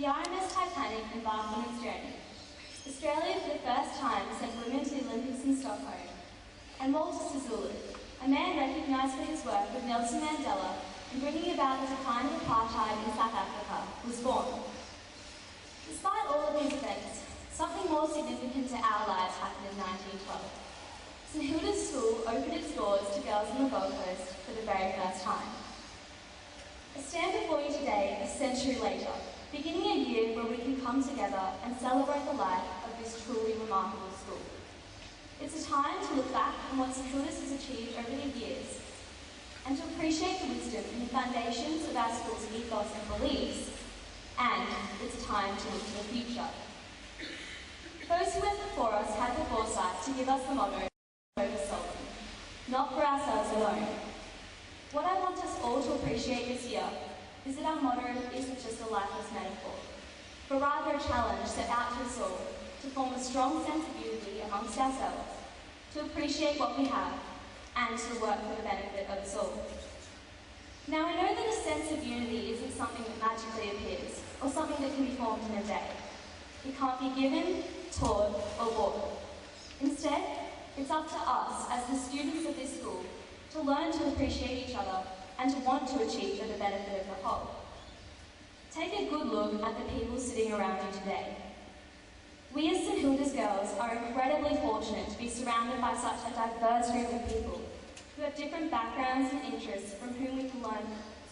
The RMS Titanic embarked on its journey. Australia for the first time sent women to the Olympics in Stockholm, and Walter Sisulu, a man recognised for his work with Nelson Mandela in bringing about the decline of apartheid in South Africa, was born. Despite all of these events, something more significant to our lives happened in 1912. St Hilda's School opened its doors to girls on the Gold Coast for the very first time. I stand before you today, a century later, beginning a year where we can come together and celebrate the life of this truly remarkable school. It's a time to look back on what St Hilda's has achieved over the years, and to appreciate the wisdom and the foundations of our school's ethos and beliefs, and it's a time to look to the future. Those who went before us had the foresight to give us the motto, "Solemn," not for ourselves alone. What I want us all to appreciate this year is that our motto isn't just a lifeless metaphor, but rather a challenge set out to us all to form a strong sense of unity amongst ourselves, to appreciate what we have, and to work for the benefit of us all. Now, I know that a sense of unity isn't something that magically appears, or something that can be formed in a day. It can't be given, taught, or bought. Instead, it's up to us, as the students of this school, to learn to appreciate each other and to want to achieve for the benefit of the whole. Take a good look at the people sitting around you today. We as St Hilda's girls are incredibly fortunate to be surrounded by such a diverse group of people who have different backgrounds and interests from whom we can learn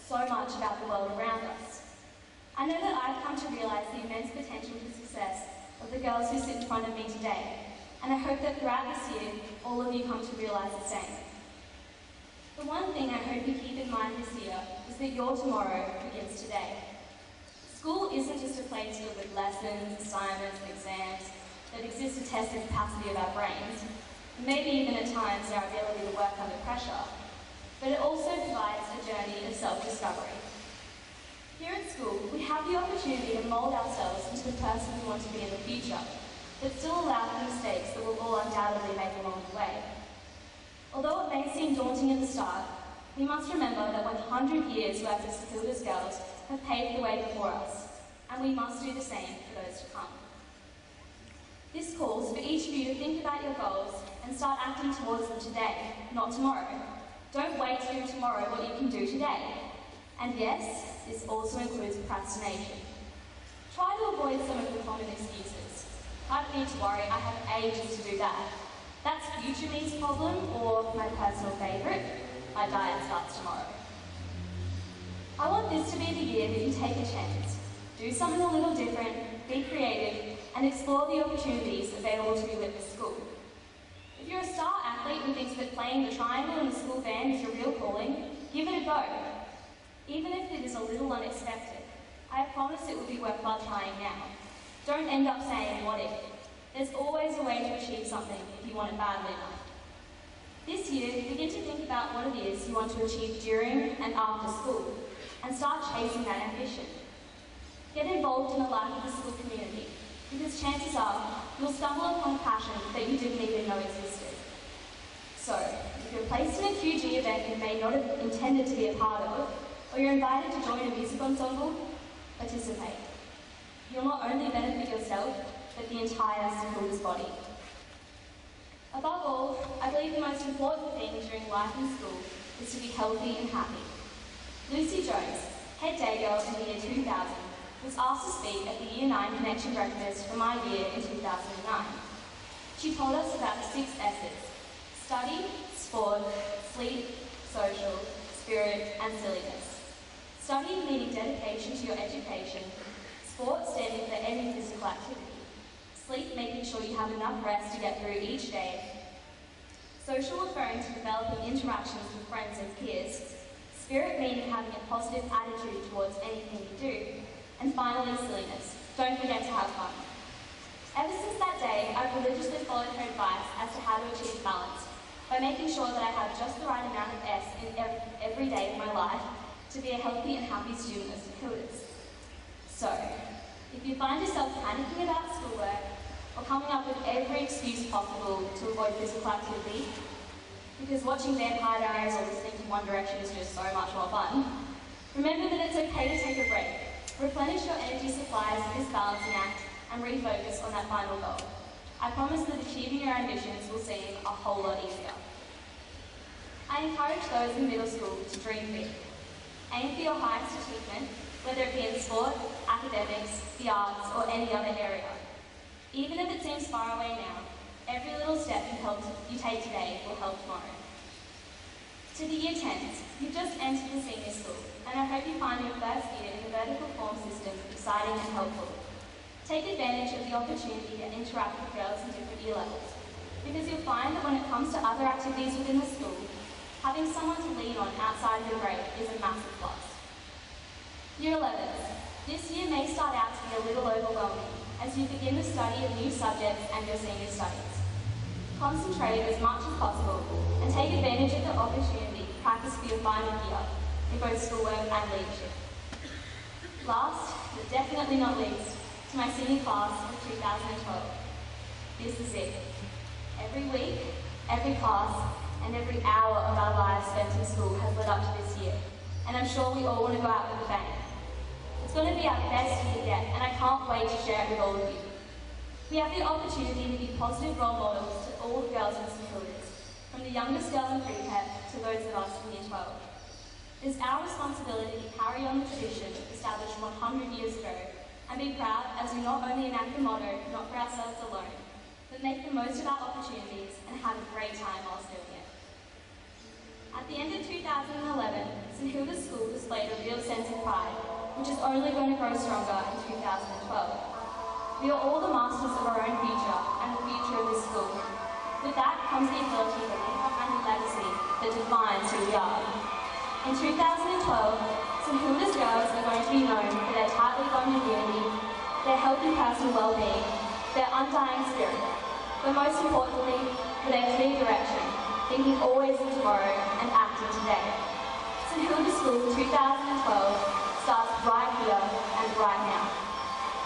so much about the world around us. I know that I've come to realise the immense potential for success of the girls who sit in front of me today, and I hope that throughout this year, all of you come to realise the same. The one thing I hope you keep in mind this year is that your tomorrow begins today. School isn't just a place filled with lessons, assignments, and exams that exist to test the capacity of our brains, and maybe even at times our ability to work under pressure, but it also provides a journey of self-discovery. Here at school, we have the opportunity to mould ourselves into the person we want to be in the future, but still allow for mistakes that we'll all undoubtedly make along the way. Although it may seem daunting at the start, we must remember that 100 years worth of St Hilda's girls have paved the way before us, and we must do the same for those to come. This calls for each of you to think about your goals and start acting towards them today, not tomorrow. Don't wait to do tomorrow what you can do today. And yes, this also includes procrastination. Try to avoid some of the common excuses. I don't need to worry, I have ages to do that. That's future me's problem, or my personal favourite, my diet starts tomorrow. I want this to be the year that you take a chance. Do something a little different, be creative, and explore the opportunities available to you at the school. If you're a star athlete who thinks that playing the triangle in the school band is your real calling, give it a go. Even if it is a little unexpected, I promise it will be worthwhile trying now. Don't end up saying, what if? There's always a way to achieve something if you want it badly enough. This year, begin to think about what it is you want to achieve during and after school, and start chasing that ambition. Get involved in the life of the school community, because chances are you'll stumble upon a passion that you didn't even know existed. So, if you're placed in a QG event you may not have intended to be a part of, or you're invited to join a music ensemble, participate. You'll not only benefit yourself, but the entire St Hilda's body. Above all, I believe the most important thing during life in school is to be healthy and happy. Lucy Jones, head day girl in the year 2000, was asked to speak at the Year 9 Connection Breakfast for my year in 2009. She told us about the 6 S's: study, sport, sleep, social, spirit, and silliness. Study meaning dedication to your education, sport standing for any physical activity, sleep making sure you have enough rest to get through each day, social referring to developing interactions with friends and peers, spirit meaning having a positive attitude towards anything you do, and finally silliness, don't forget to have fun. Ever since that day, I've religiously followed her advice as to how to achieve balance, by making sure that I have just the right amount of S in every day of my life to be a healthy and happy student of St Hilda's. So, if you find yourself panicking about schoolwork, or coming up with every excuse possible to avoid physical activity, because watching Vampire Diaries or listening to One Direction is just so much more fun, remember that it's okay to take a break. Replenish your energy supplies with this balancing act and refocus on that final goal. I promise that achieving your ambitions will seem a whole lot easier. I encourage those in middle school to dream big. Aim for your highest achievement, whether it be in sport, academics, the arts, or any other area. Even if it seems far away now, every little step you take today will help tomorrow. To the Year 10s, you've just entered the senior school, and I hope you find your first year in the vertical form system exciting and helpful. Take advantage of the opportunity to interact with girls in different year levels, because you'll find that when it comes to other activities within the school, having someone to lean on outside of your grade is a massive plus. Year 11s, this year may start out to be a little overwhelming as you begin the study of new subjects and your senior studies. Concentrate as much as possible and take advantage of the opportunity to practice for your final year in both schoolwork and leadership. Last, but definitely not least, to my senior class of 2012. This is it. Every week, every class, and every hour of our lives spent in school has led up to this year, and I'm sure we all want to go out with a bang. It's going to be our best year yet, and I can't wait to share it with all of you. We have the opportunity to be positive role models to all the girls in St Kilda's, from the youngest girl in pre-prep to those of us in Year 12. It's our responsibility to carry on the tradition established 100 years ago and be proud as we not only enact the motto, not for ourselves alone, but make the most of our opportunities and have a great time whilst doing it. At the end of 2011, St Hilda's School displayed a real sense of pride, which is only going to grow stronger in 2012. We are all the masters of our own future and the future of this school. With that comes the ability to leave behind a legacy that defines who we are. In 2012, St Hilda's girls are going to be known for their tightly bonded unity, their healthy personal well-being, their undying spirit, but most importantly, for their clear direction, thinking always of tomorrow and acting today. St Hilda's School 2012 starts right here and right now.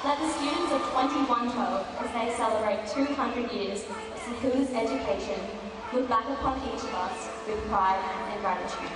Let the students of 2112, as they celebrate 200 years of St Hilda's education, look back upon each of us with pride and gratitude.